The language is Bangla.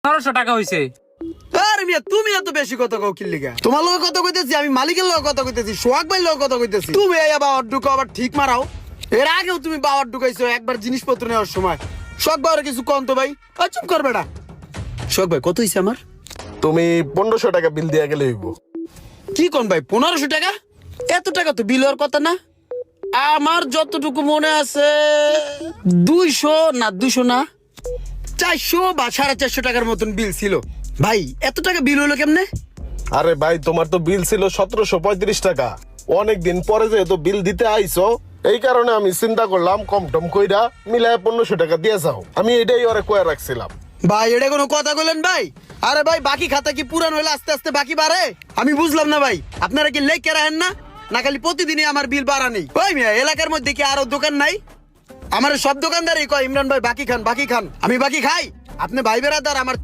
1500 টাকা হয়েছে। আরে মিয়া তুমি এত বেশি কথা কও কি লিগা? তোমার লগে কথা কইতেছি, আমি মালিকের লগে কথা কইতেছি, সোহাগ ভাইয়ের লগে কথা কইতেছি। তুমি এই বাবার ঢুকো আবার ঠিক মারাও। এর আগেও তুমি বাবার ঢুকাইছো একবার জিনিসপত্র নেওয়ার সময়। সোহাগ ভাইয়ের কিছু কম তো ভাই। চুপ কর বেটা। সোহাগ ভাই কত হইছে আমার? তুমি 1500 টাকা বিল দিয়ে গেলে হইব। কি কোন ভাই 1500 টাকা? এত টাকা তো বিল হওয়ার কথা না। আমার যতটুকু মনে আছে 200 না 400 বা 450 টাকার মতন বিল ছিল। ভাই এত টাকা বিল হলো কেমনে? আরে ভাই তোমার তো বিল ছিল 1735 টাকা। অনেকদিন পরে যেহেতু বিল দিতে আইছো, এই কারণে আমি চিন্তা করলাম কম টম কইরা মিলায় 1500 টাকা দিয়ে যাও। আমি এটাই ওরে কয়ে রাখছিলাম। ভাই এটা কোনো কথা বললেন ভাই? আরে ভাই বাকি খাতা কি পুরান হলে আস্তে আস্তে বাকি বাড়ে? আমি বুঝলাম না ভাই, আপনারা কি লেখকে রাখেন না, না খালি প্রতিদিনই আমার বিল বাড়া নেই? ওই মিয়া এলাকার মধ্যে কি আরো দোকান নাই? আমার সব দোকানদারই কয় ইমরান ভাই বাকি খান বাকি খান। আমি বাকি খাই? আপনি ভাই বেড়াদার আমার